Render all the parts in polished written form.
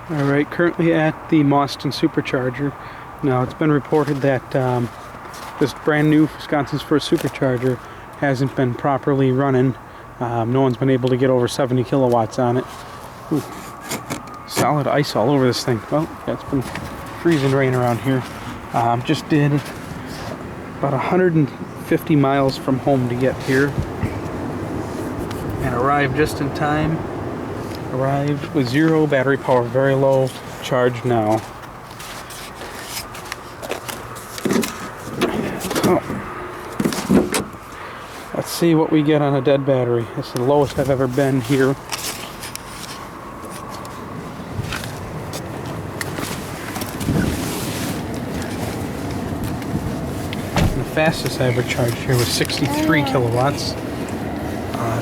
Alright, currently at the Mauston Supercharger. Now, it's been reported that this brand new Wisconsin's first supercharger hasn't been properly running. No one's been able to get over 70 kilowatts on it. Ooh, solid ice all over this thing. Well, yeah, it's been freezing rain around here. Just did about 150 miles from home to get here. And arrived just in time. Arrived with 0 battery power, very low, charged now. So, let's see what we get on a dead battery. It's the lowest I've ever been here. And the fastest I ever charged here was 63 kilowatts.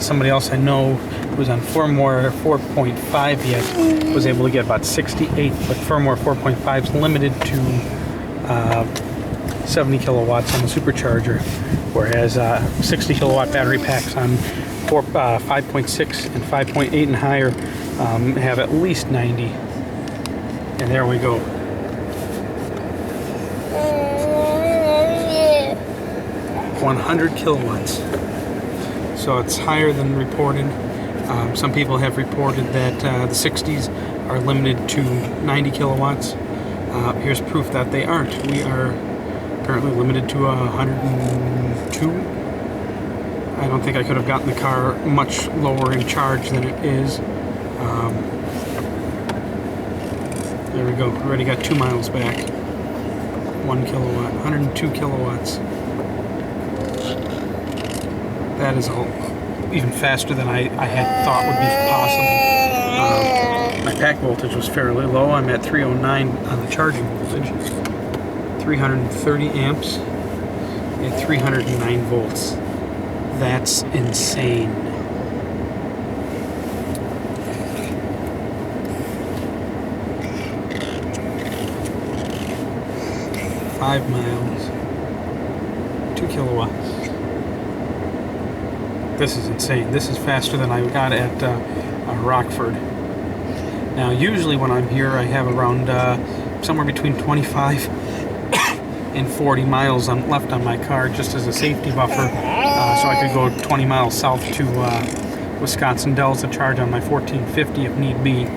Somebody else I know who was on firmware 4.5 yet was able to get about 68, but firmware 4.5 is limited to 70 kilowatts on the supercharger, whereas 60 kilowatt battery packs on 5.6 and 5.8 and higher have at least 90. And there we go. $100 kilowatts. So it's higher than reported. Some people have reported that the 60s are limited to 90 kilowatts. Here's proof that they aren't. We are currently limited to 102. I don't think I could have gotten the car much lower in charge than it is. There we go. Already got 2 miles back. 1 kilowatt. 102 kilowatts. That is even faster than I had thought would be possible. My pack voltage was fairly low. I'm at 309 on the charging voltage. 330 amps and 309 volts. That's insane. Five miles. 2 kilowatts. This is insane. This is faster than I got at Rockford. Now, usually when I'm here, I have around somewhere between 25 and 40 miles left on my car, just as a safety buffer, so I could go 20 miles south to Wisconsin Dells to charge on my 1450 if need be.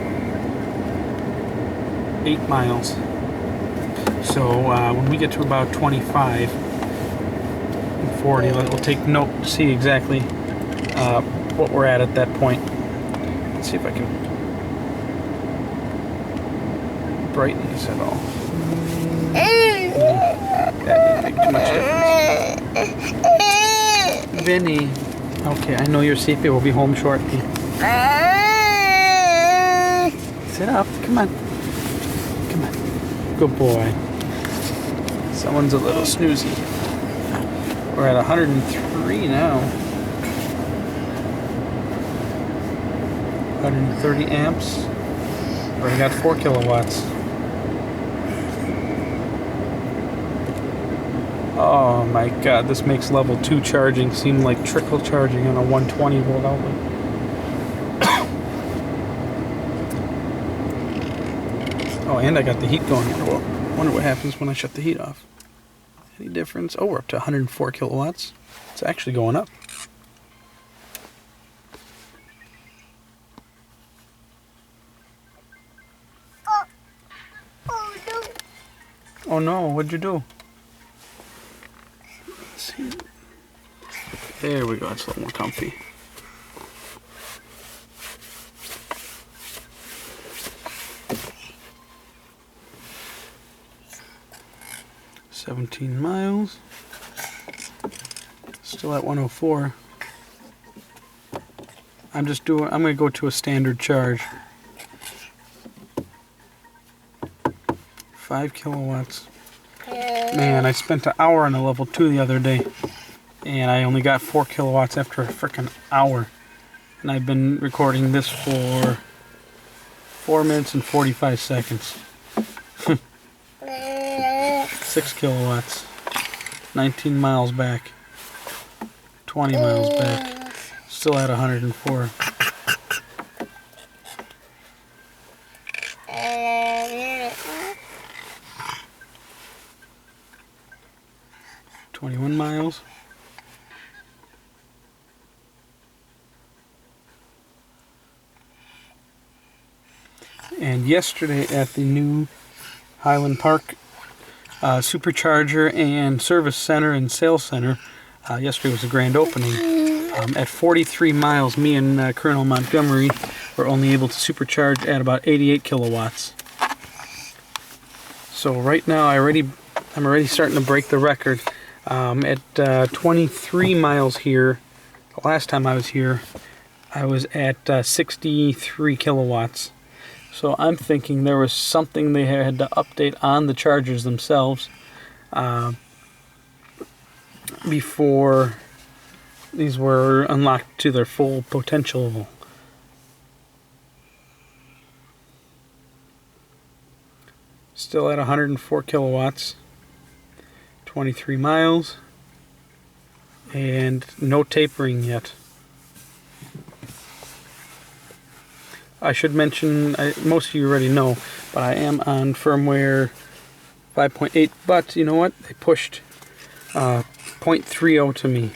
8 miles. So when we get to about 25 and 40, we'll take note to see exactly what we're at that point. Let's see if I can brighten this at all. That didn't make too much difference. Vinny. Okay, I know your CP will be home shortly. Sit up. Come on. Come on. Good boy. Someone's a little snoozy. We're at 103 now. 130 amps. Already got 4 kilowatts. Oh my god, this makes level 2 charging seem like trickle charging on a 120 volt outlet. Oh, and I got the heat going. Wonder what happens when I shut the heat off. Any difference? Oh, we're up to 104 kilowatts. It's actually going up. Oh no, what'd you do? Let's see. There we go, it's a little more comfy. $17 miles. Still at 104. I'm gonna go to a standard charge. 5 kilowatts. Man, I spent an hour on a level 2 the other day, and I only got 4 kilowatts after a frickin' hour. And I've been recording this for 4 minutes and 45 seconds. 6 kilowatts. 19 miles back. 20 miles back. Still at 104. $21 miles. And yesterday at the new Highland Park Supercharger and Service Center and Sales Center, yesterday was a grand opening. At 43 miles, me and Colonel Montgomery were only able to supercharge at about 88 kilowatts. So right now I'm already starting to break the record. At 23 miles here, the last time I was here, I was at 63 kilowatts. So I'm thinking there was something they had to update on the chargers themselves before these were unlocked to their full potential. Still at 104 kilowatts, 23 miles, and no tapering yet. I should mention, most of you already know, but I am on firmware 5.8, but you know what? They pushed 0.30 to me.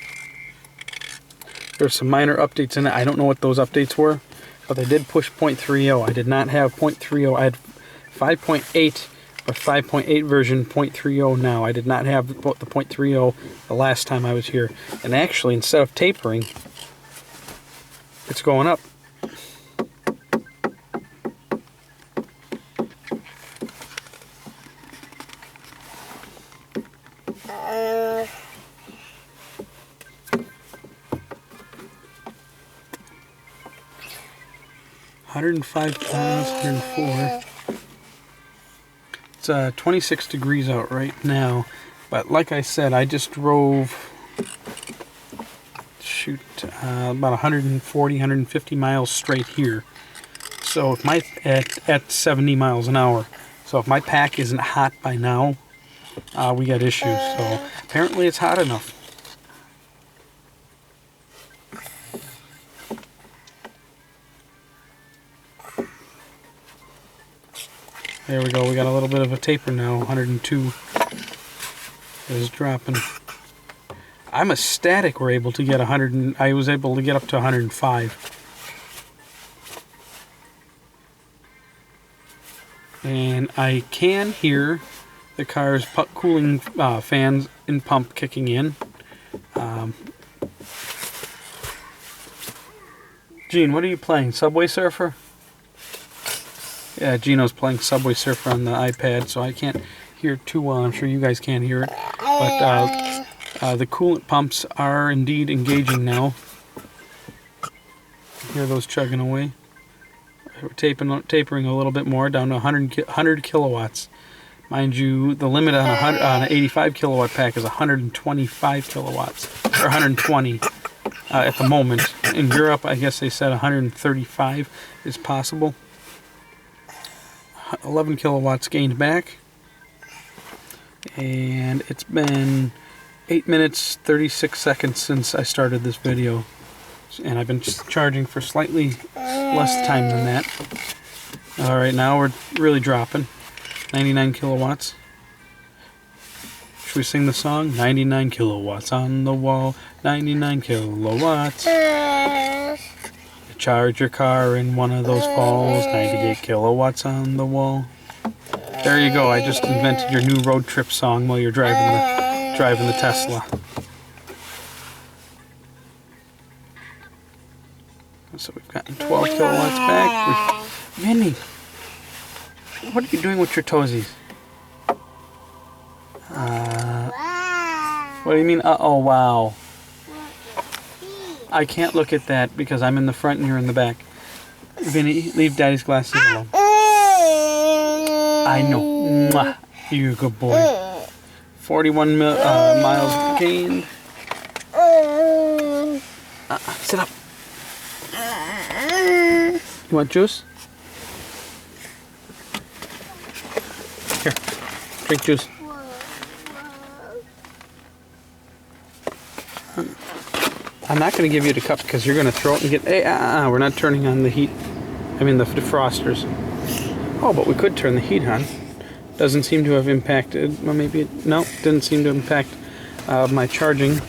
There's some minor updates in it. I don't know what those updates were, but they did push 0.30. I did not have 0.30. I had 5.8, but 5.8 version 0.30 now. I did not have the 0.30 the last time I was here. And actually, instead of tapering, it's going up. $105, 104. It's 26 degrees out right now, but like I said, I just drove about 140, 150 miles straight here. So if my at 70 miles an hour. So if my pack isn't hot by now, we got issues. So apparently it's hot enough. There we go, we got a little bit of a taper now, 102 is dropping. I'm ecstatic we're able to get 100, I was able to get up to 105. And I can hear the car's cooling fans and pump kicking in. Gene, what are you playing, Subway Surfer? Yeah, Gino's playing Subway Surfer on the iPad, so I can't hear it too well. I'm sure you guys can't hear it. But the coolant pumps are indeed engaging now. Hear those chugging away. We're tapering a little bit more, down to 100 kilowatts. Mind you, the limit on an 85 kilowatt pack is 125 kilowatts, or 120 at the moment. In Europe, I guess they said 135 is possible. 11 kilowatts gained back, and it's been 8 minutes 36 seconds since I started this video, and I've been charging for slightly less time than that. Alright, now we're really dropping. 99 kilowatts. Should we sing the song? 99 kilowatts on the wall, 99 kilowatts. Charge your car in one of those falls, 98 kilowatts on the wall. There you go, I just invented your new road trip song while you're driving the Tesla. So we've gotten 12 kilowatts back. Minnie, what are you doing with your toesies? What do you mean, uh-oh, wow? I can't look at that because I'm in the front and you're in the back. Vinny, leave Daddy's glasses alone. I know. Mwah. You're a good boy. 41 miles gained. Sit up. You want juice? Here, drink juice. I'm not going to give you the cup because you're going to throw it and get... Hey, we're not turning on the heat. I mean the defrosters. Oh, but we could turn the heat on. Doesn't seem to have impacted. Well, maybe no, didn't seem to impact my charging.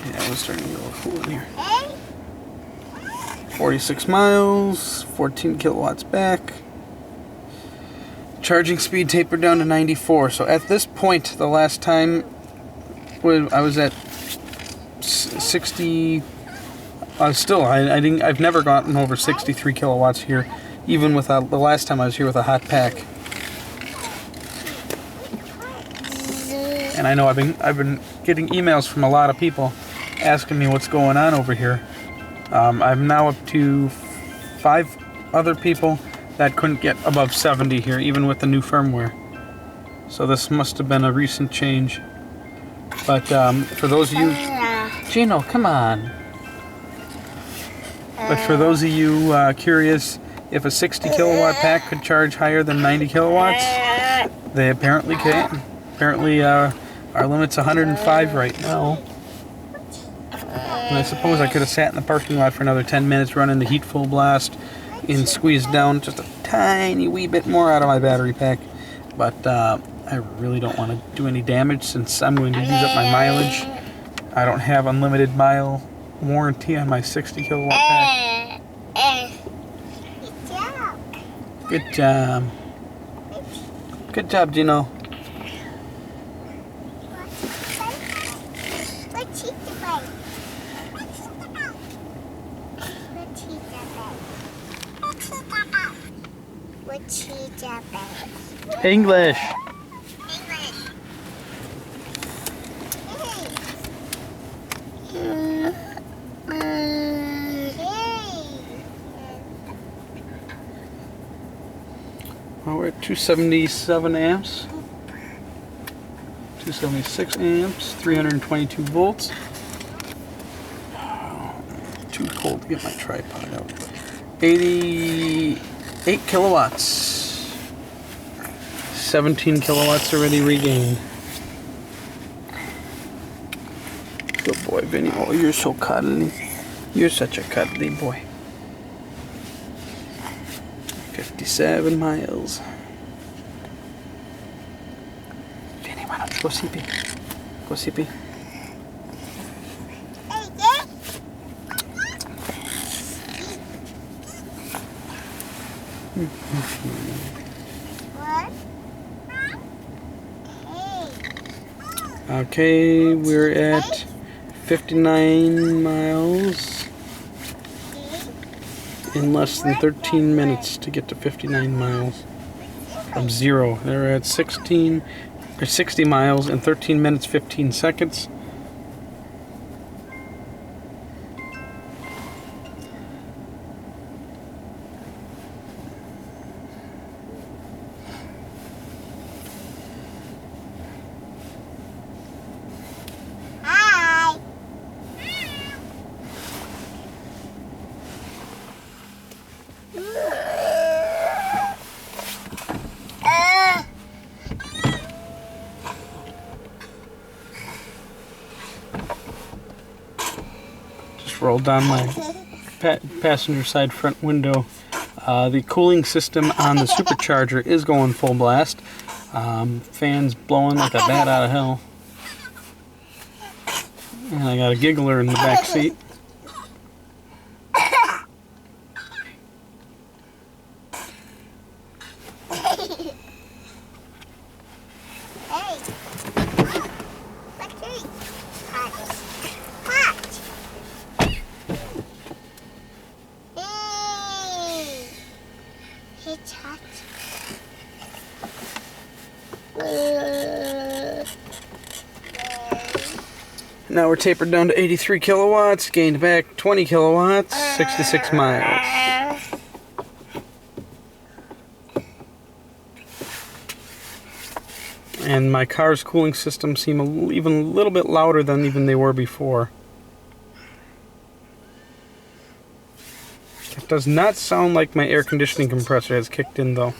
Yeah, we're starting to get a little cool in here. 46 miles, 14 kilowatts back. Charging speed tapered down to 94. So at this point, the last time when I was at 60. I've never gotten over 63 kilowatts here, even with the last time I was here with a hot pack. And I know I've been getting emails from a lot of people asking me what's going on over here. I'm now up to 5 other people that couldn't get above 70 here, even with the new firmware. So this must have been a recent change. But for those of you... Gino, come on. But for those of you curious if a 60 kilowatt pack could charge higher than 90 kilowatts, they apparently can. Apparently our limit's 105 right now. And I suppose I could have sat in the parking lot for another 10 minutes running the heat full blast and squeezed down just a tiny wee bit more out of my battery pack. But I really don't want to do any damage since I'm going to use up my mileage. I don't have unlimited mile warranty on my 60 kilowatt pack. Good job. Good job, Gino. English. Well, we're at 277 amps, 276 amps, 322 volts. Too cold to get my tripod out. 88 kilowatts. 17 kilowatts already regained. Good boy, Vinny. Oh, you're so cuddly. You're such a cuddly boy. 57 miles. Vinny, why don't you go see-pee? Go see-pee. Okay, we're at 59 miles in less than 13 minutes to get to 59 miles from 0. They're at 60 miles in 13 minutes 15 seconds. Rolled down my passenger side front window. The cooling system on the Supercharger is going full blast. Fans blowing like a bat out of hell. And I got a giggler in the back seat. Now we're tapered down to 83 kilowatts, gained back 20 kilowatts, 66 miles. And my car's cooling system seem even a little bit louder than even they were before. It does not sound like my air conditioning compressor has kicked in though.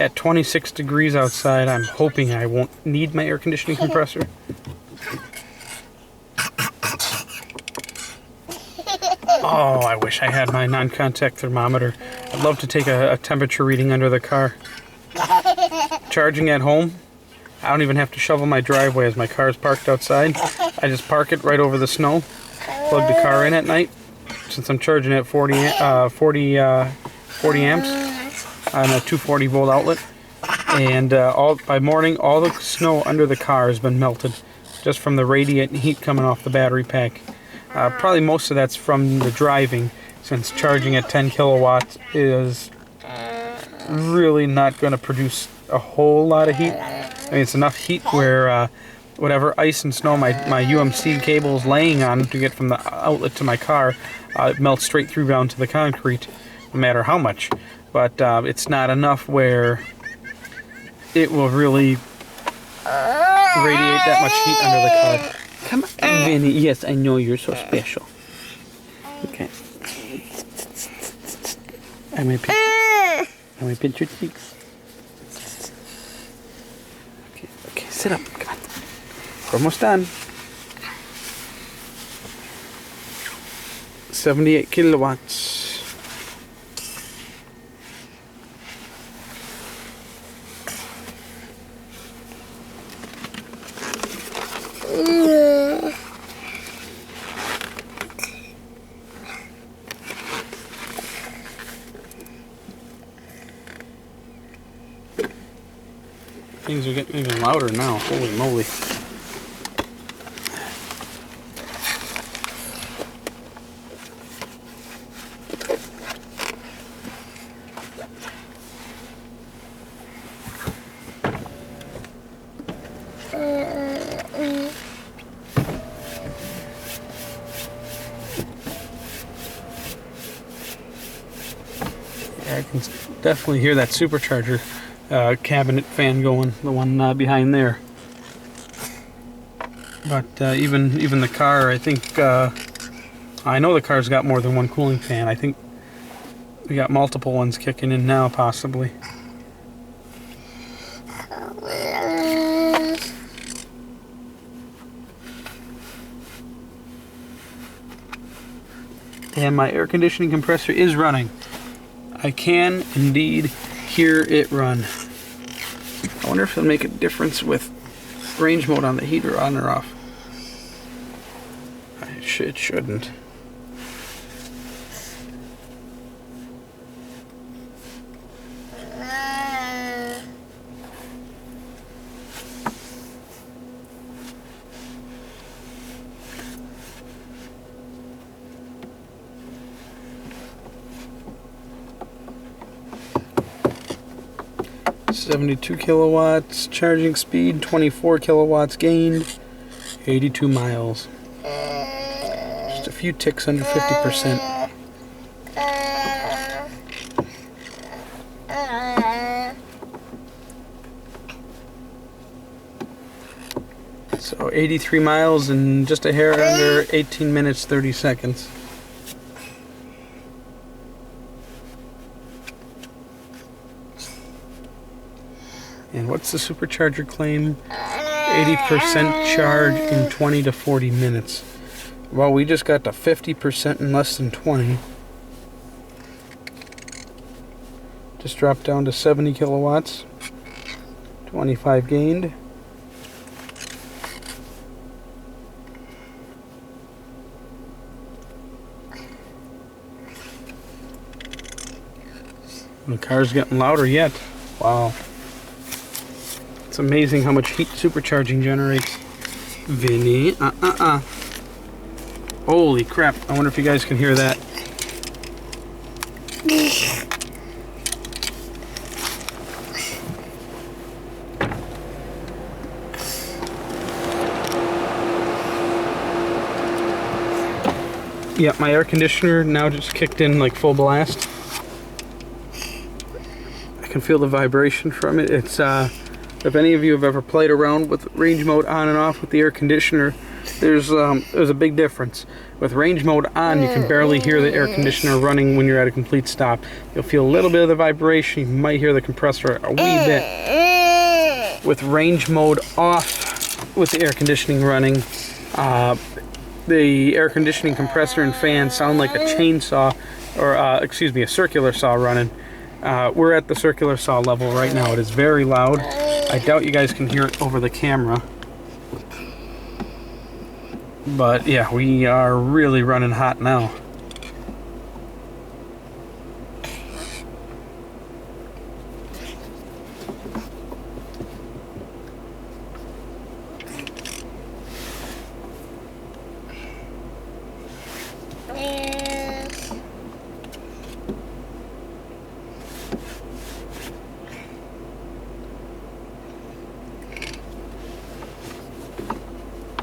at 26 degrees outside, I'm hoping I won't need my air conditioning compressor. Oh, I wish I had my non-contact thermometer. I'd love to take a temperature reading under the car. Charging at home, I don't even have to shovel my driveway as my car is parked outside. I just park it right over the snow, plug the car in at night, since I'm charging at 40 amps on a 240 volt outlet. And by morning, all the snow under the car has been melted just from the radiant heat coming off the battery pack. Probably most of that's from the driving, since charging at 10 kilowatts is really not going to produce a whole lot of heat. I mean, it's enough heat where whatever ice and snow my UMC cable is laying on to get from the outlet to my car, it melts straight through down to the concrete, no matter how much. But it's not enough where it will really radiate that much heat under the car. Come on, Vinny. Yes, I know you're so special. Okay. I may pinch your cheeks. Okay, sit up. Come on. We're almost done. 78 kilowatts. Things are getting even louder now. Holy moly. Yeah, I can definitely hear that supercharger cabinet fan going, the one behind there. But even the car, I think, I know the car's got more than one cooling fan. I think we got multiple ones kicking in now, possibly. And my air conditioning compressor is running. I can indeed hear it run. I wonder if it'll make a difference with range mode on the heater, on or off. It shouldn't. $72 kilowatts charging speed, 24 kilowatts gained, 82 miles. Just a few ticks under 50%. So 83 miles in just a hair under 18 minutes 30 seconds. And what's the supercharger claim? 80% charge in 20 to 40 minutes. Well, we just got to 50% in less than 20. Just dropped down to 70 kilowatts. 25 gained. And the car's getting louder yet. Wow. It's amazing how much heat supercharging generates. Vinny, Holy crap, I wonder if you guys can hear that. Yeah, my air conditioner now just kicked in like full blast. I can feel the vibration from it. It's if any of you have ever played around with range mode on and off with the air conditioner, there's a big difference. With range mode on, you can barely hear the air conditioner running when you're at a complete stop. You'll feel a little bit of the vibration. You might hear the compressor a wee bit. With range mode off, with the air conditioning running, the air conditioning compressor and fan sound like a chainsaw, or excuse me, a circular saw running. We're at the circular saw level right now. It is very loud. I doubt you guys can hear it over the camera. But yeah, we are really running hot now.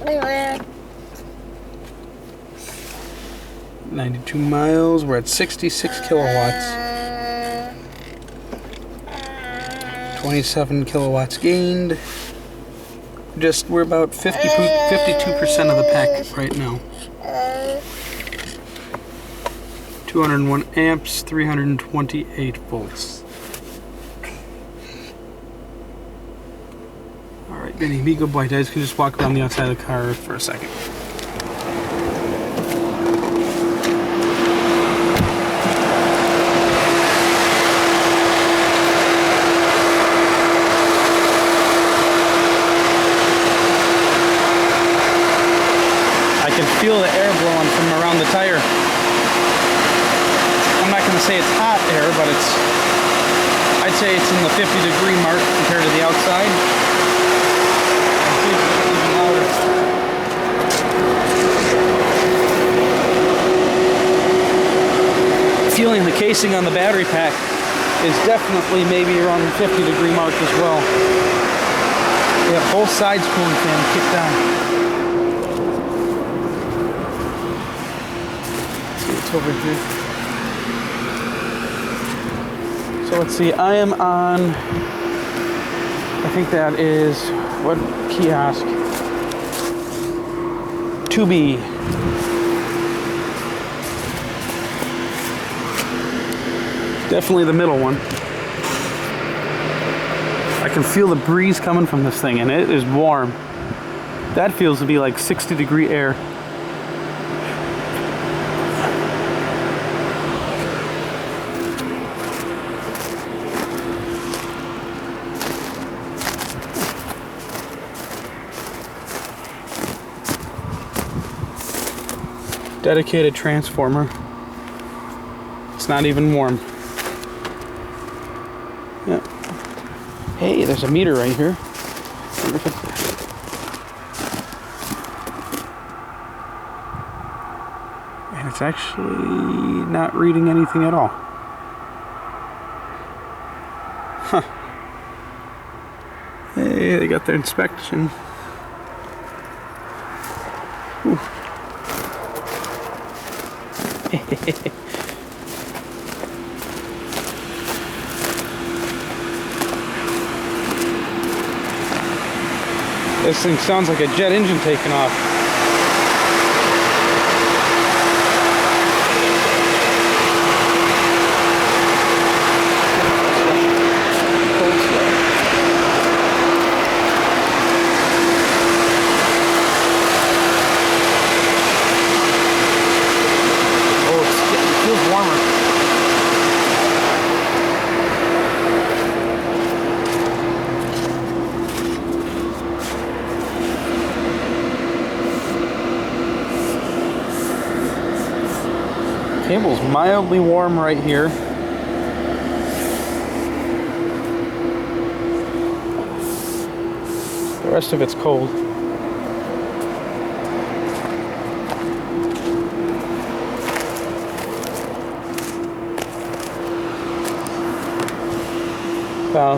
Yeah. 92 miles. We're at 66 kilowatts. 27 kilowatts gained. We're about 52% of the pack right now. 201 amps, 328 volts. Alright, Benny, be a good boy. You guys can just walk around the outside of the car for a second. I can feel the air blowing from around the tire. I'm not going to say it's hot air, but I'd say it's in the 50-degree mark compared to the outside. Feeling the casing on the battery pack is definitely maybe around the 50-degree mark as well. We have both sides cooling fan kicked on. Let's see what's over here. So let's see, I am on, I think that is, what kiosk? 2B. Definitely the middle one. I can feel the breeze coming from this thing, and it is warm. That feels to be like 60-degree air. Dedicated transformer. It's not even warm. Yep. Hey, there's a meter right here. Wonder if it's... And it's actually not reading anything at all. Huh. Hey, they got their inspection. Ooh. This thing sounds like a jet engine taking off. Oh, it feels warmer. Cable's mildly warm right here. The rest of it's cold.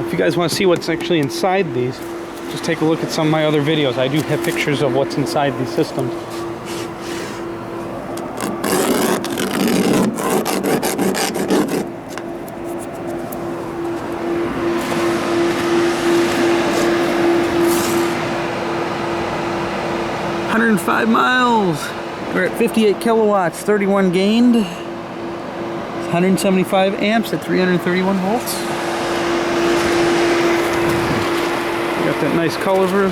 If you guys want to see what's actually inside these, just take a look at some of my other videos. I do have pictures of what's inside these systems. $105 miles. We're at 58 kilowatts, 31 gained, 175 amps at 331 volts. We got that nice color.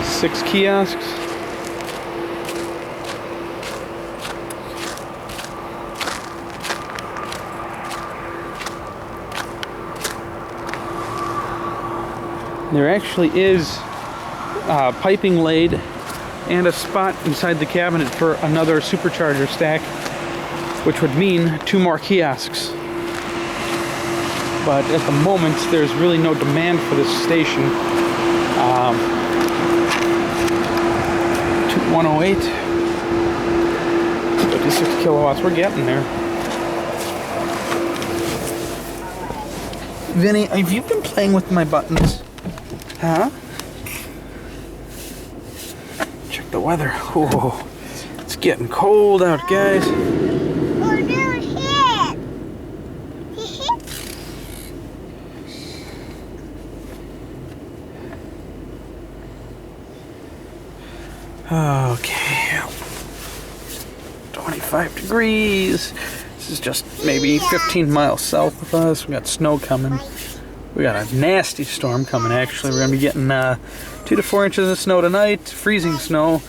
6 kiosks. There actually is piping laid and a spot inside the cabinet for another supercharger stack, which would mean 2 more kiosks. But at the moment, there's really no demand for this station. 108, 56 kilowatts. We're getting there. Vinny, have you been playing with my buttons? Huh? Check the weather. Oh, it's getting cold out, guys. Oh, no, hit. Okay. 25 degrees. This is just maybe 15 miles south of us. We got snow coming. We got a nasty storm coming, actually. We're going to be getting 2 to 4 inches of snow tonight, freezing snow,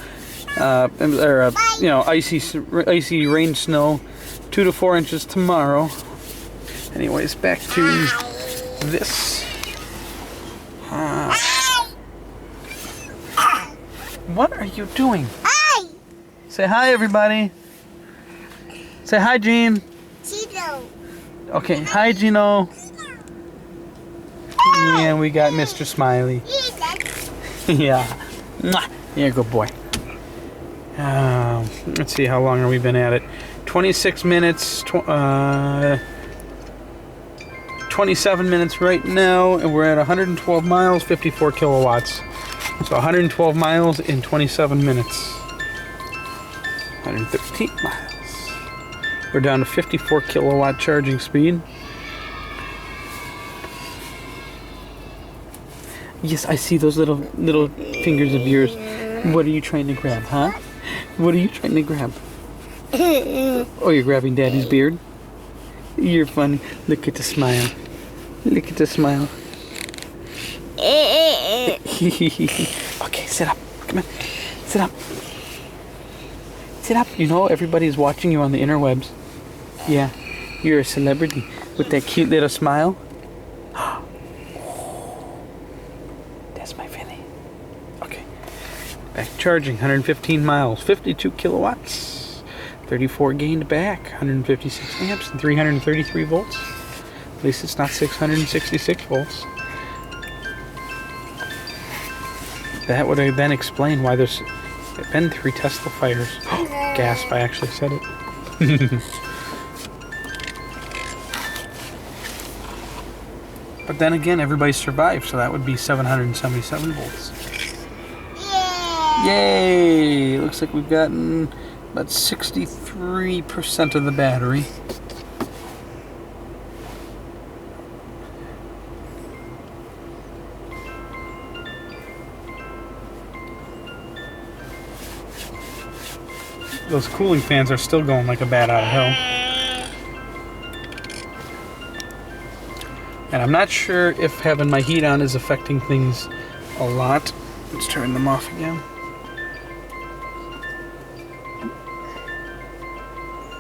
icy rain snow, 2 to 4 inches tomorrow. Anyways, back to this. What are you doing? Hi. Say hi, everybody. Say hi, Gene. Gino. Okay, hi, Gino. And we got Mr. Smiley. Yeah. Mwah. Yeah, good boy. Let's see, how long have we been at it? 26 minutes, 27 minutes right now, and we're at 112 miles, 54 kilowatts. So 112 miles in 27 minutes. 113 miles. We're down to 54 kilowatt charging speed. Yes, I see those little fingers of yours. What are you trying to grab, huh? What are you trying to grab? Oh, you're grabbing Daddy's beard? You're funny. Look at the smile. Look at the smile. Okay, sit up. Come on. Sit up. Sit up. You know, everybody's watching you on the interwebs. Yeah, you're a celebrity with that cute little smile. That's my Vinny. Okay. Back charging, 115 miles, 52 kilowatts, 34 gained back, 156 amps, and 333 volts. At least it's not 666 volts. That would have then explain why there's been 3 Tesla fires. Gasp, I actually said it. But then again, everybody survived, so that would be 777 volts. Yay! Looks like we've gotten about 63% of the battery. Those cooling fans are still going like a bat out of hell. And I'm not sure if having my heat on is affecting things a lot. Let's turn them off again.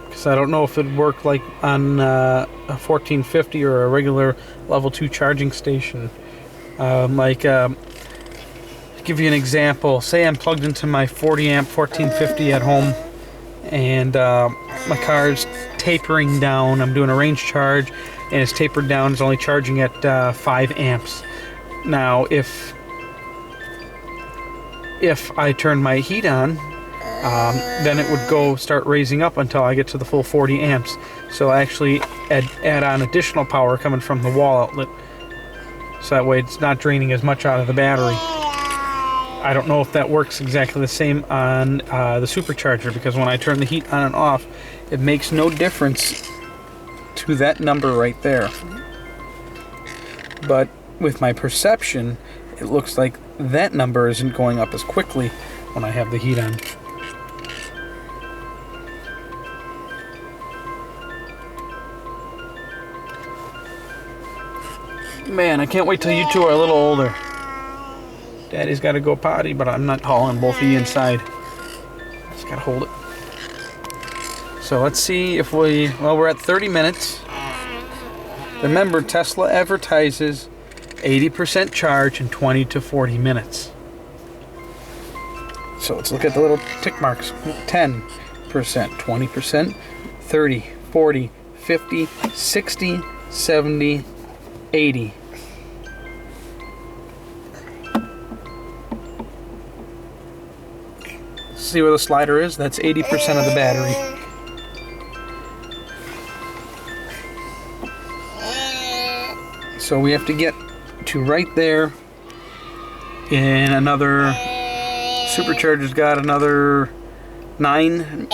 Because I don't know if it'd work like on a 1450 or a regular level 2 charging station. To give you an example, say I'm plugged into my 40 amp 1450 at home, and my car's tapering down. I'm doing a range charge, and it's tapered down. It's only charging at 5 amps. Now, if I turn my heat on, then it would start raising up until I get to the full 40 amps. So I actually add on additional power coming from the wall outlet, so that way it's not draining as much out of the battery. I don't know if that works exactly the same on the supercharger, because when I turn the heat on and off, it makes no difference to that number right there. But with my perception, it looks like that number isn't going up as quickly when I have the heat on. Man, I can't wait till you two are a little older. Daddy's got to go potty, but I'm not hauling both of you inside. Just got to hold it. So let's see if well, we're at 30 minutes. Remember, Tesla advertises 80% charge in 20 to 40 minutes. So let's look at the little tick marks. 10%, 20%, 30, 40, 50, 60, 70, 80. See where the slider is? That's 80% of the battery. So we have to get to right there in another, Supercharger's got another 9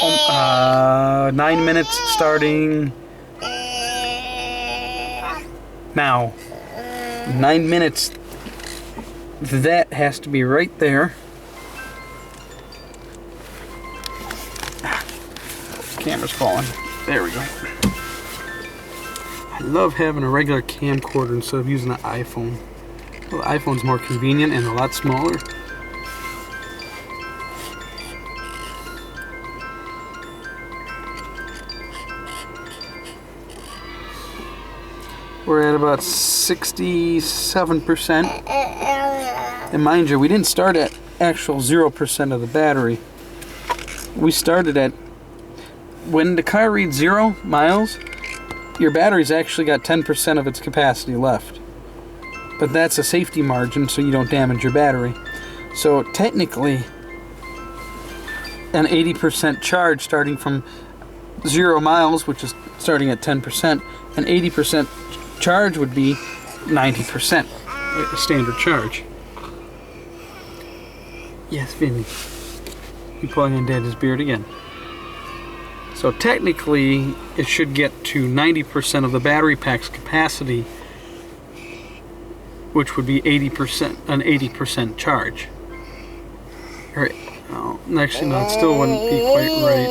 minutes starting now. 9 minutes. That has to be right there. Camera's falling. There we go. I love having a regular camcorder instead of using an iPhone. Well, the iPhone's more convenient and a lot smaller. We're at about 67%. And mind you, we didn't start at actual 0% of the battery. We started at, when the car reads 0 miles, your battery's actually got 10% of its capacity left. But that's a safety margin so you don't damage your battery. So technically, an 80% charge starting from 0 miles, which is starting at 10%, an 80% charge would be 90%, a standard charge. Yes, Vinny. You pulling on Daddy's beard again. So technically, it should get to 90% of the battery pack's capacity, which would be 80%, an 80% charge. Right. Oh, actually, no, it still wouldn't be quite right.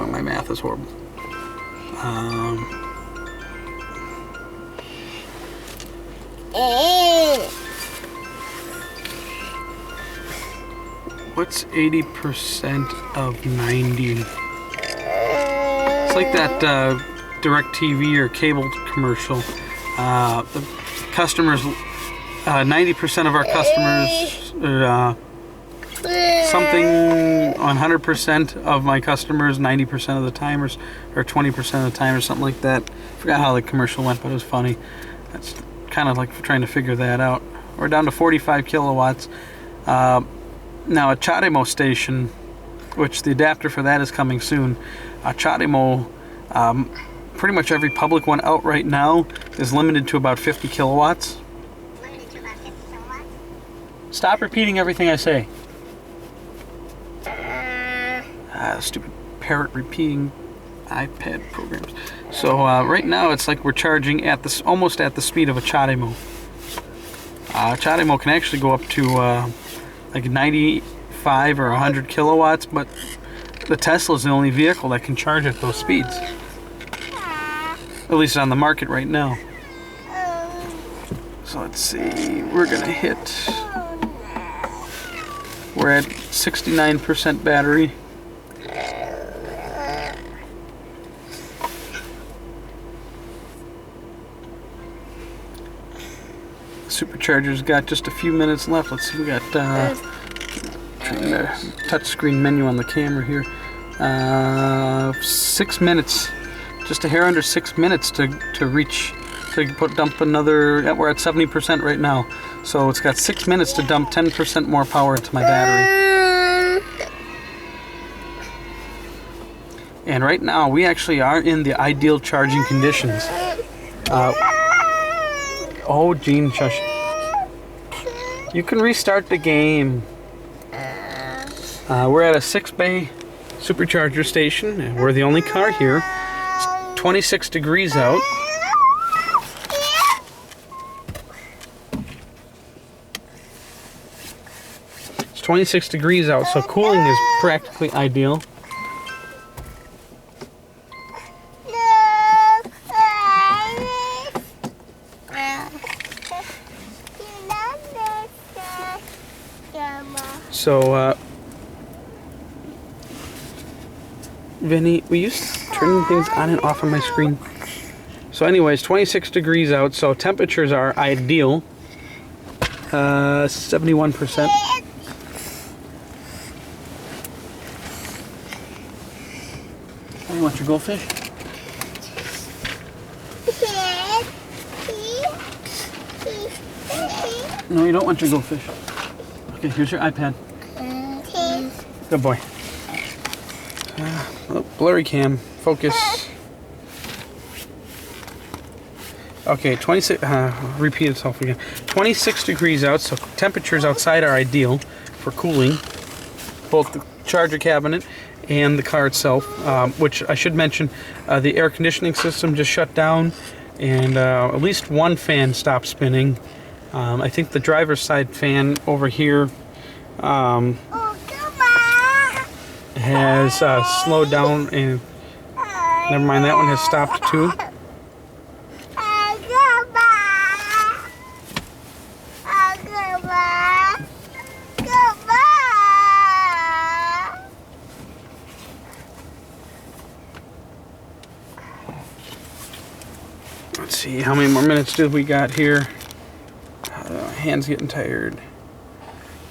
My math is horrible. What's 80% of 90? It's like that DirecTV or cable commercial. The customers, 90% of our customers, something 100% of my customers, 90% of the timers, or 20% of the time, or something like that. I forgot how the commercial went, but it was funny. That's kind of like trying to figure that out. We're down to 45 kilowatts. Now a CHAdeMO station, which the adapter for that is coming soon. CHAdeMO, pretty much every public one out right now is limited to about 50 kilowatts. Stop repeating everything I say. Stupid parrot repeating iPad programs. So right now it's like we're charging at this almost at the speed of a CHAdeMO. CHAdeMO can actually go up to like 95 or 100 kilowatts, but the Tesla is the only vehicle that can charge at those speeds. At least on the market right now. So let's see, we're gonna hit, we're at 69% battery. Supercharger's got just a few minutes left. Let's see, we got touch screen menu on the camera here. 6 minutes, just a hair under 6 minutes to reach, to dump another, we're at 70% right now. So it's got 6 minutes to dump 10% more power into my battery. And right now we actually are in the ideal charging conditions. Oh, Gene, shush. You can restart the game. We're at a 6-bay supercharger station. We're the only car here. It's 26 degrees out. 26 degrees out, so cooling is practically ideal. So, Vinny, will you turn things on and off on my screen? So anyways, 26 degrees out, so temperatures are ideal. 71%. Oh, you want your goldfish? No, you don't want your goldfish. Okay, here's your iPad. Good boy. Oh, blurry cam. Focus. Okay, 26. Repeat itself again. 26 degrees out, so temperatures outside are ideal for cooling both the charger cabinet and the car itself. Which I should mention, the air conditioning system just shut down, and at least one fan stopped spinning. I think the driver's side fan over here has slowed down, and never mind, that one has stopped too. Let's see, how many more minutes do we got here? Hands getting tired.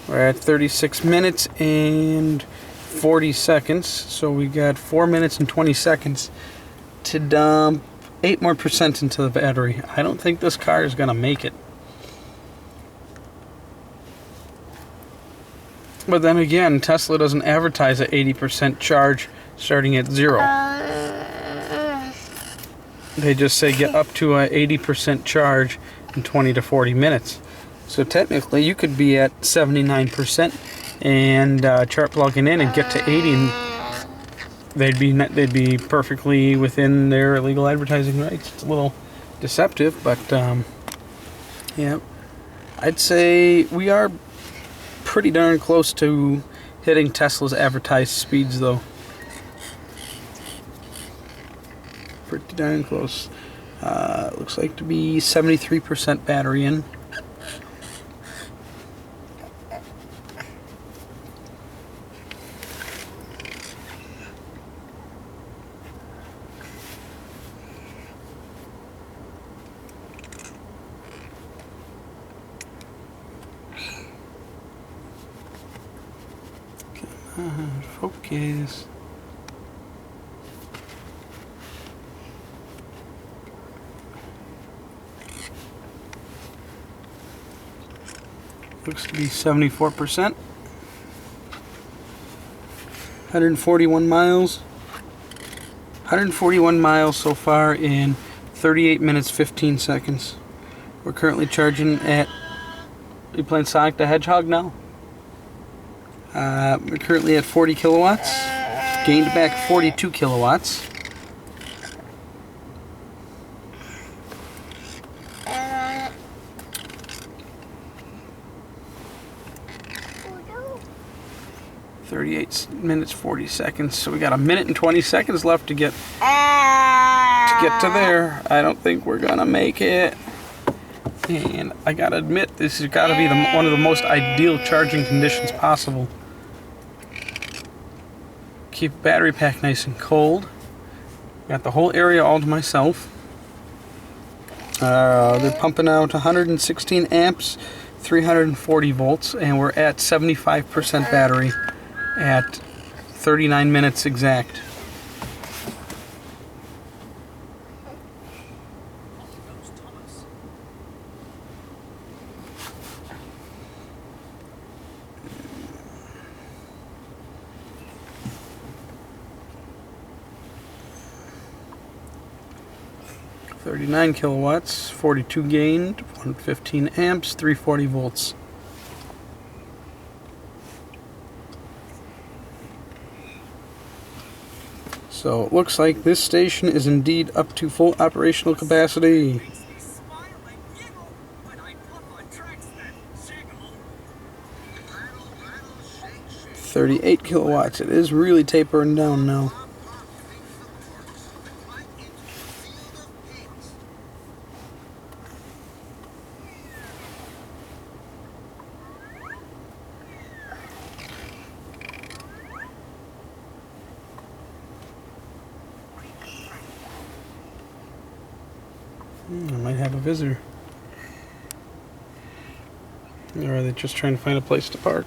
We're at 36 minutes and 40 seconds, so we got 4 minutes and 20 seconds to dump 8% more into the battery. I don't think this car is gonna make it. But then again, Tesla doesn't advertise an 80% charge starting at 0. They just say get up to an 80% charge in 20 to 40 minutes. So technically, you could be at 79% and start plugging in and get to 80, and they'd be perfectly within their legal advertising rights. It's a little deceptive, but yeah, I'd say we are pretty darn close to hitting Tesla's advertised speeds, though. Pretty darn close. Looks like to be 73% battery in. Focus. Looks to be 74%. 141 miles. 141 miles so far in 38 minutes 15 seconds. We're currently charging at. Are you playing Sonic the Hedgehog now? We're currently at 40 kilowatts. Gained back 42 kilowatts. Minutes 40 seconds, so we got a minute and 20 seconds left to get to there. I don't think we're gonna make it, and I gotta admit, this has got to be one of the most ideal charging conditions possible. Keep battery pack nice and cold. Got the whole area all to myself. They're pumping out 116 amps, 340 volts, and we're at 75% battery at 39 minutes exact. .39 kilowatts, 42 gained, 115 amps, 340 volts. So it looks like this station is indeed up to full operational capacity. 38 kilowatts. It is really tapering down now. I might have a visitor. Or are they just trying to find a place to park?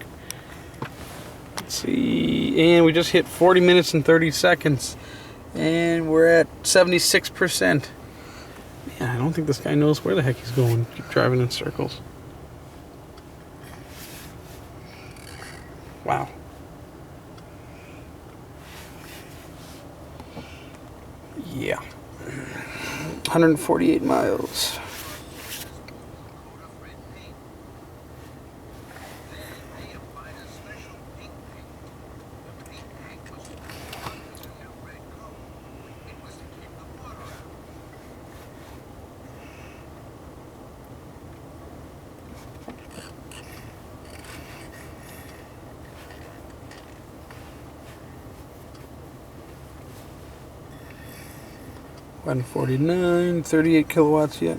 Let's see. And we just hit 40 minutes and 30 seconds. And we're at 76%. Man, I don't think this guy knows where the heck he's going. Keep driving in circles. Wow. Yeah. 148 miles. $149, 38 kilowatts yet.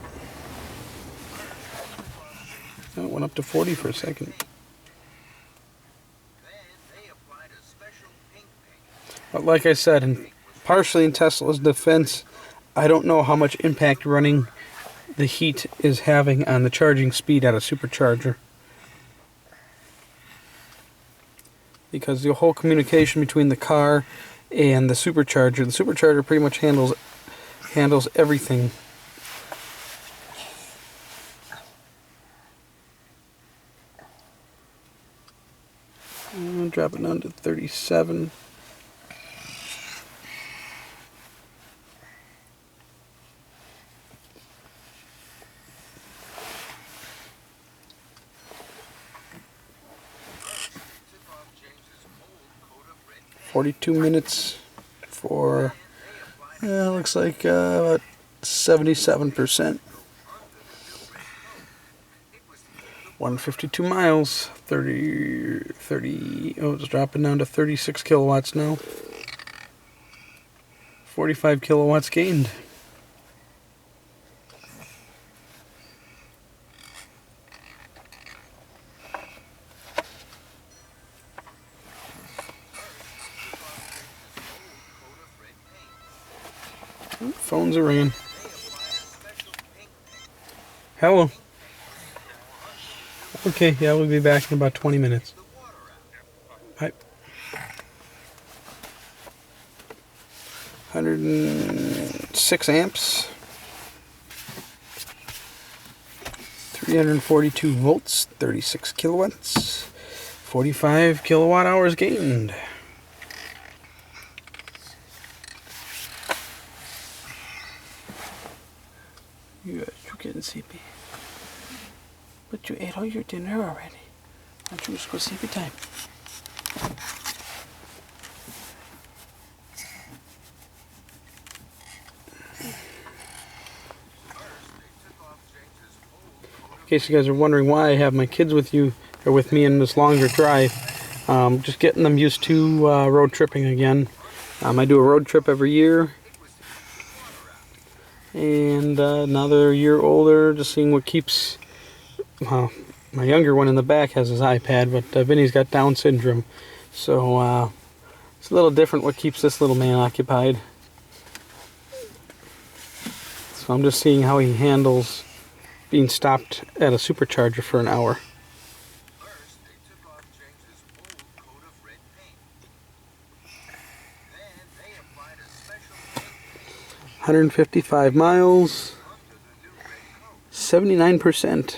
Oh, it went up to 40 for a second. But like I said, and partially in Tesla's defense, I don't know how much impact running the heat is having on the charging speed at a supercharger. Because the whole communication between the car and the supercharger pretty much handles everything. Drop it down to 37. $42 for looks like about 77%. 152 miles, 30, oh, it's dropping down to 36 kilowatts now. 45 kilowatts gained. Phones are ringing. Hello. Okay, yeah, we'll be back in about 20 minutes. Bye. 106 amps. 342 volts, 36 kilowatts. 45 kilowatt hours gained. You're getting sleepy. But you ate all your dinner already. Why don't you just go sleepy time? In case you guys are wondering why I have my kids with me in this longer drive, just getting them used to road tripping again. I do a road trip every year. And now they're a year older, just seeing what keeps... my younger one in the back has his iPad, but Vinny's got Down syndrome. So it's a little different what keeps this little man occupied. So I'm just seeing how he handles being stopped at a supercharger for an hour. 155 miles, 79%,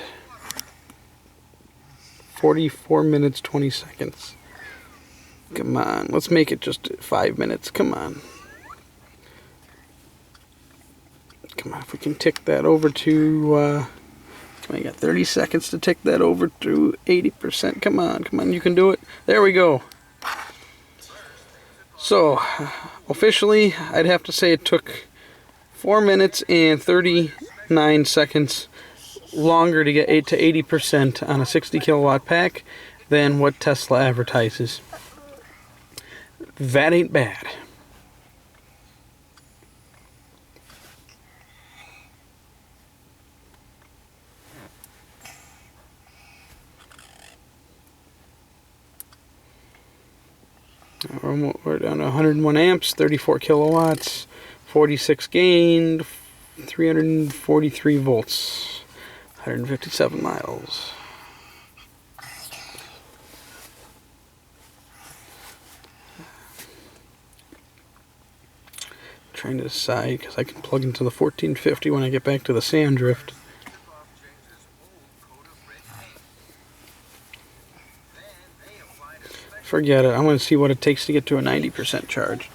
44 minutes, 20 seconds. Come on, let's make it just 5 minutes, come on. Come on, if we can tick that over to, I got 30 seconds to tick that over to 80%. Come on, you can do it. There we go. So, officially, I'd have to say it took 4 minutes and 39 seconds longer to get 8 to 80% on a 60 kilowatt pack than what Tesla advertises. that ain't bad. We're down to 101 amps, 34 kilowatts, 46 gained, 343 volts, 157 miles. Trying to decide, because I can plug into the 1450 when I get back to the sand drift. Forget it. I'm going to see what it takes to get to a 90% charge.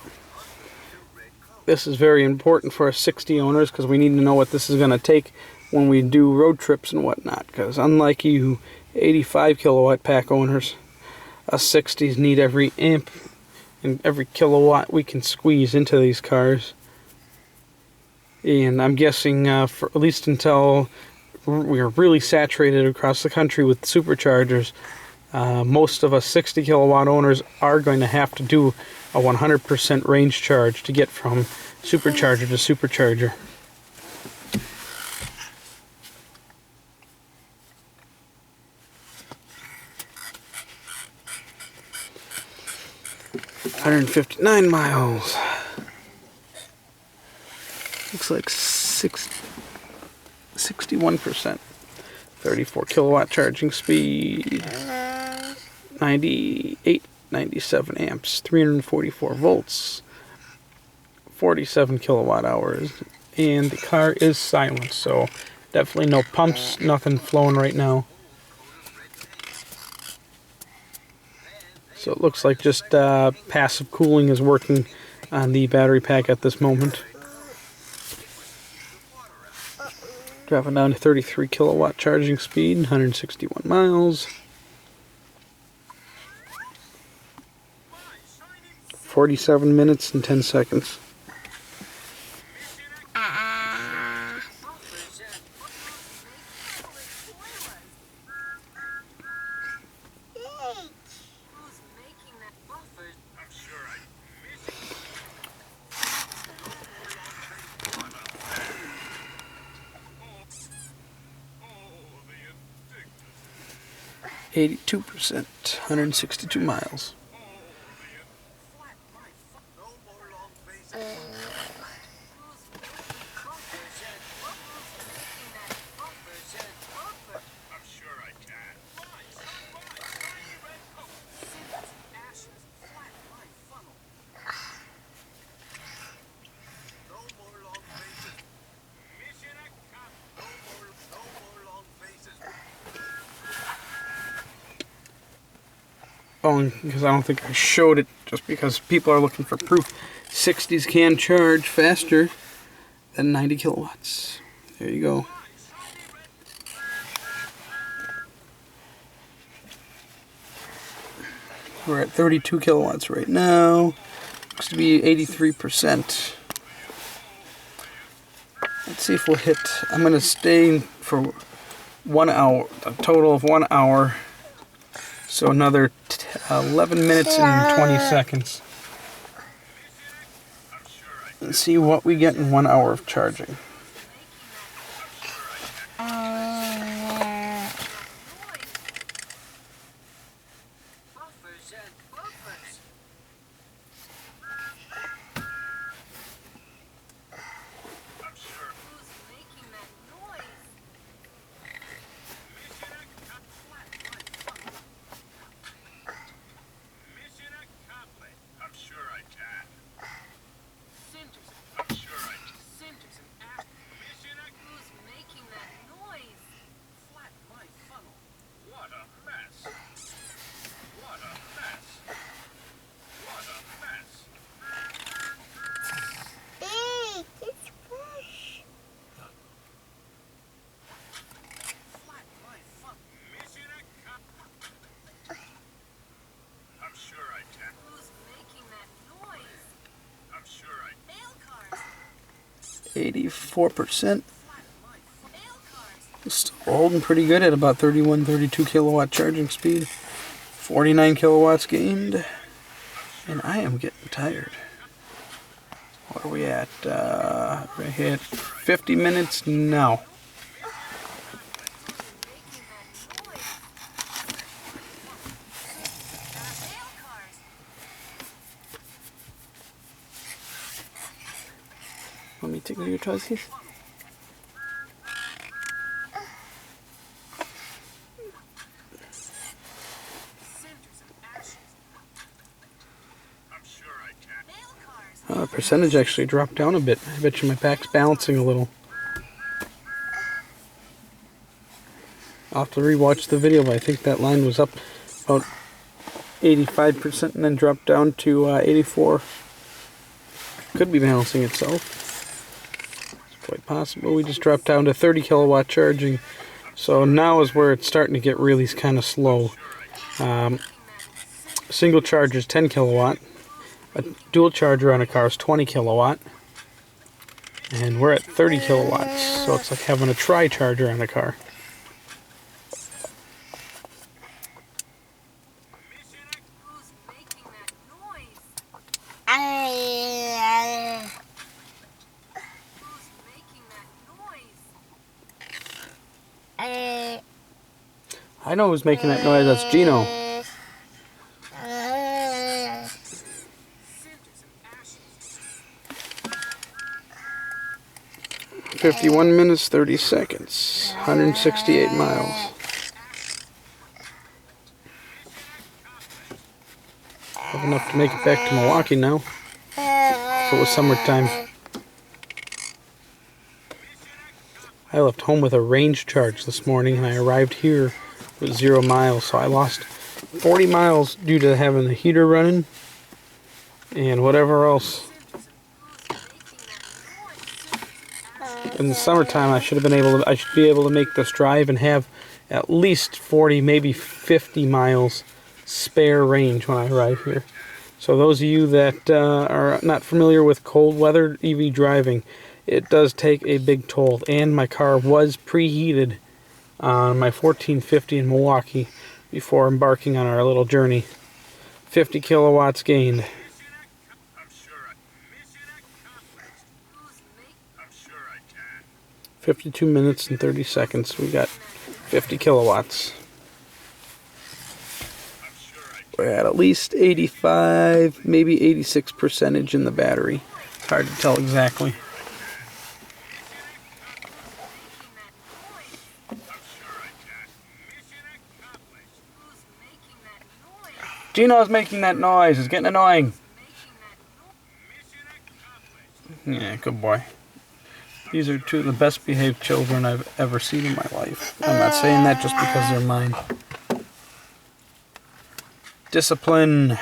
This is very important for us 60 owners because we need to know what this is going to take when we do road trips and whatnot. Because unlike you 85 kilowatt pack owners, us 60s need every amp and every kilowatt we can squeeze into these cars. And I'm guessing for at least until we're really saturated across the country with superchargers, most of us 60 kilowatt owners are going to have to do a 100% range charge to get from supercharger to supercharger. $159 miles. Looks like 61%. 34 kilowatt charging speed. 98, 97 amps, 344 volts, 47 kilowatt hours, and the car is silent, so definitely no pumps, nothing flowing right now. So it looks like just passive cooling is working on the battery pack at this moment. Dropping down to 33 kilowatt charging speed, 161 miles. 47 minutes and 10 seconds. %, 162 miles. Oh, because I don't think I showed it, just because people are looking for proof. 60s can charge faster than 90 kilowatts. There you go. We're at 32 kilowatts right now. Looks to be 83%. Let's see if we'll hit. I'm going to stay for 1 hour, a total of 1 hour. So another 11 minutes and 20 seconds. Let's see what we get in 1 hour of charging. %. Still holding pretty good at about 31, 32 kilowatt charging speed. 49 kilowatts gained. And I am getting tired. What are we at? We hit 50 minutes now. Let me tickle your toes here. Percentage actually dropped down a bit. I bet you my pack's balancing a little. I'll have to rewatch the video, but I think that line was up about 85% and then dropped down to 84. Could be balancing itself. It's quite possible. We just dropped down to 30 kilowatt charging. So now is where it's starting to get really kind of slow. Single charge is 10 kilowatt. A dual charger on a car is 20 kilowatt. And we're at 30 kilowatts. So it's like having a tri-charger on a car. I know who's making that noise. That's Gino. "51 minutes, 30 seconds, 168 miles. Have enough to make it back to Milwaukee now, if it was summertime. I left home with a range charge this morning, and I arrived here with 0 miles, so I lost 40 miles due to having the heater running, and whatever else. In the summertime, I should be able to make this drive and have at least 40, maybe 50 miles spare range when I arrive here. So those of you that are not familiar with cold weather EV driving, it does take a big toll. And my car was preheated on my 1450 in Milwaukee before embarking on our little journey. 50 kilowatts gained. 52 minutes and 30 seconds. We got 50 kilowatts. We're at least 85, maybe 86% in the battery. It's hard to tell exactly. Gino's making that noise. It's getting annoying. Yeah, good boy. These are two of the best behaved children I've ever seen in my life. I'm not saying that just because they're mine. Discipline.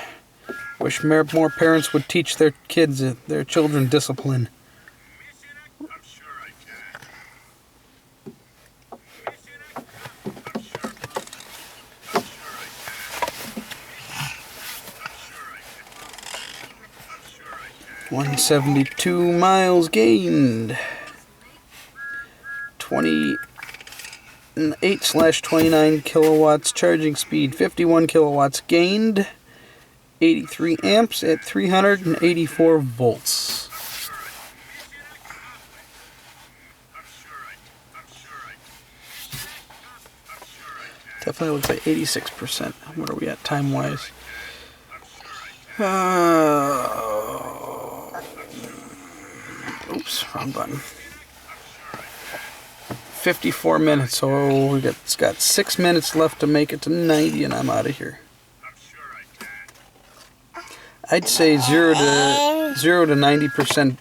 Wish more parents would teach their kids, their children, discipline. $172 miles gained. 28/29 kilowatts charging speed. 51 kilowatts gained. 83 amps at 384 volts. Definitely looks like 86%. What are we at time-wise? Oops, wrong button. 54 minutes, so it's got 6 minutes left to make it to 90, and I'm out of here. I'd say 0 to 90%,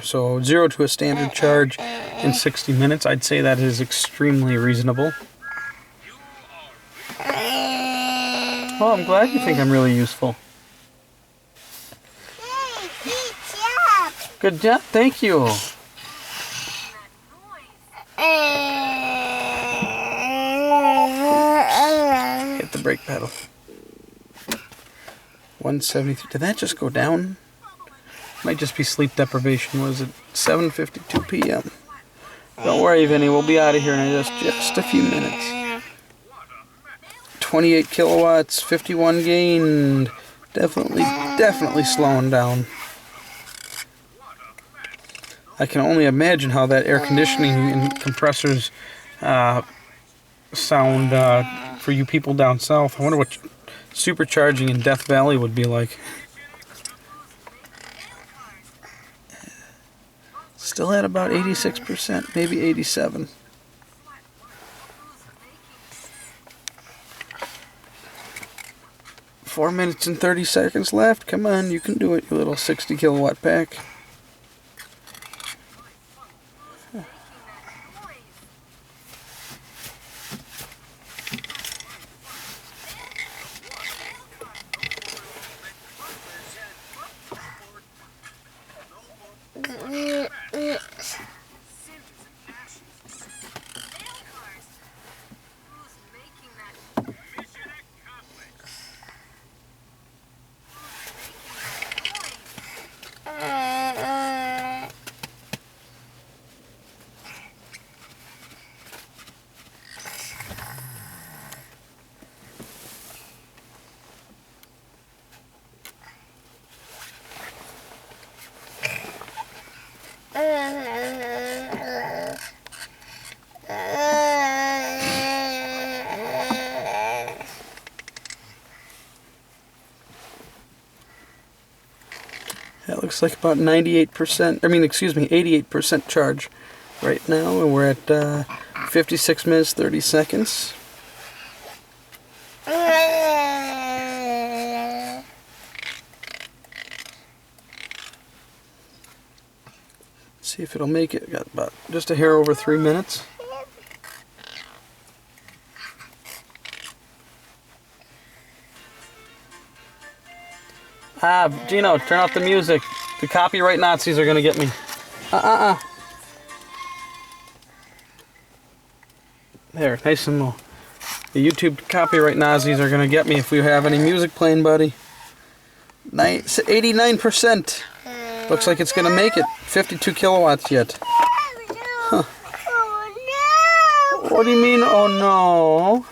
so 0 to a standard charge in 60 minutes. I'd say that is extremely reasonable. Well, I'm glad you think I'm really useful. Good job, thank you. Hit the brake pedal. 173. Did that just go down? Might just be sleep deprivation. Was it 7:52 p.m.? Don't worry, Vinny. We'll be out of here in just a few minutes. 28 kilowatts, 51 gained, Definitely slowing down. I can only imagine how that air conditioning and compressors sound for you people down south. I wonder what supercharging in Death Valley would be like. Still at about 86%, maybe 87. Four minutes and 30 seconds left. Come on, you can do it, you little 60 kilowatt pack. That looks like about 98%, I mean, excuse me, 88% charge right now, and we're at 56 minutes, 30 seconds. See if it'll make it. Got about just a hair over 3 minutes. Gino, turn off the music. The copyright Nazis are gonna get me. There, nice and low. The YouTube copyright Nazis are gonna get me if we have any music playing, buddy. 89%. Looks like it's gonna make it. 52 kilowatts yet. Huh. Oh no! What do you mean, oh no?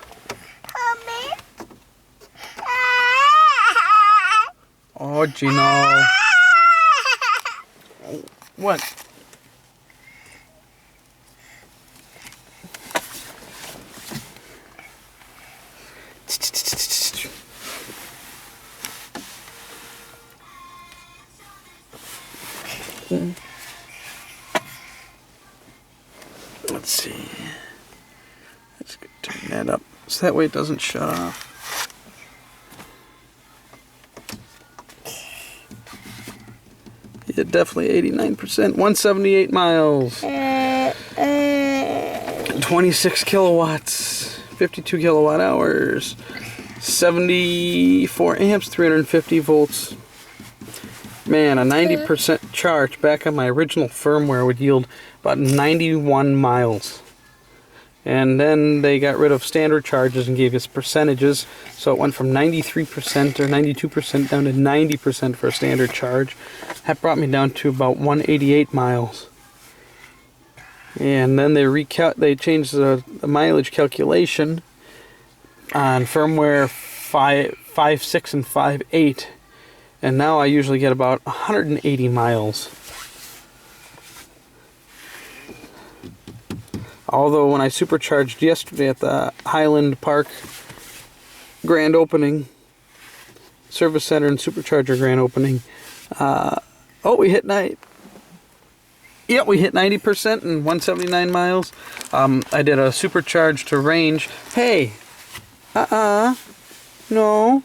Oh, Gino. What? Let's see. Let's turn that up so that way it doesn't shut off. Yeah, definitely 89%. 178 miles. 26 kilowatts. 52 kilowatt hours. 74 amps, 350 volts. Man, a 90% charge back on my original firmware would yield about 91 miles. And then they got rid of standard charges and gave us percentages, so it went from 93% or 92% down to 90% for a standard charge. That brought me down to about 188 miles. And then they changed the mileage calculation on firmware 5.6 and 5.8, and now I usually get about 180 miles. Although when I supercharged yesterday at the Highland Park grand opening, service center and supercharger grand opening, we hit 90%. Yeah, we hit 90% and 179 miles. I did a supercharge to range. Hey, no.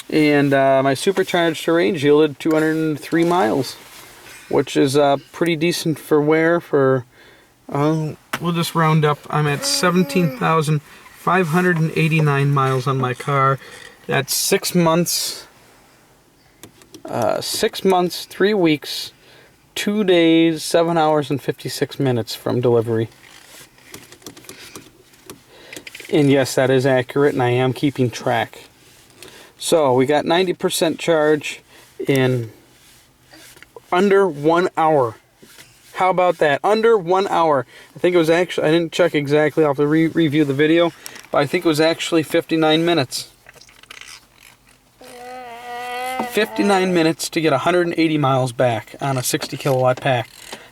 And my supercharge to range yielded 203 miles, which is pretty decent for wear for. We'll just round up. I'm at 17,589 miles on my car. That's 6 months. 6 months, 3 weeks, 2 days, 7 hours, and 56 minutes from delivery. And yes, that is accurate, and I am keeping track. So we got 90% charge in under 1 hour. How about that? Under 1 hour. I think it was actually, I didn't check exactly, I'll have to review the video, but I think it was actually 59 minutes. 59 minutes to get 180 miles back on a 60 kilowatt pack.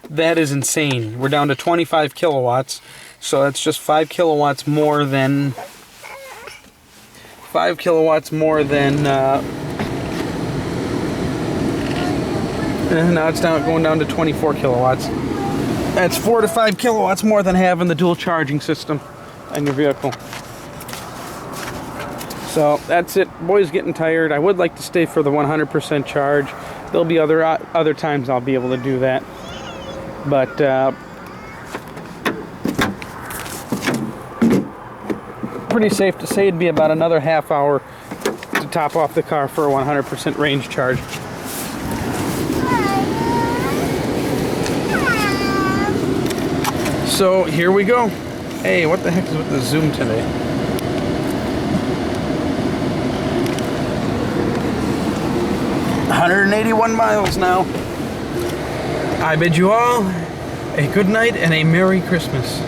That is insane. We're down to 25 kilowatts, so that's just 5 kilowatts more than... 5 kilowatts more than... and now it's going down to 24 kilowatts. That's 4 to 5 kilowatts more than having the dual charging system on your vehicle. So that's it. Boy's getting tired. I would like to stay for the 100% charge. There'll be other times I'll be able to do that. But pretty safe to say it'd be about another half hour to top off the car for a 100% range charge. So here we go. Hey, what the heck is with the zoom today? ...181 miles now. I bid you all a good night and a Merry Christmas.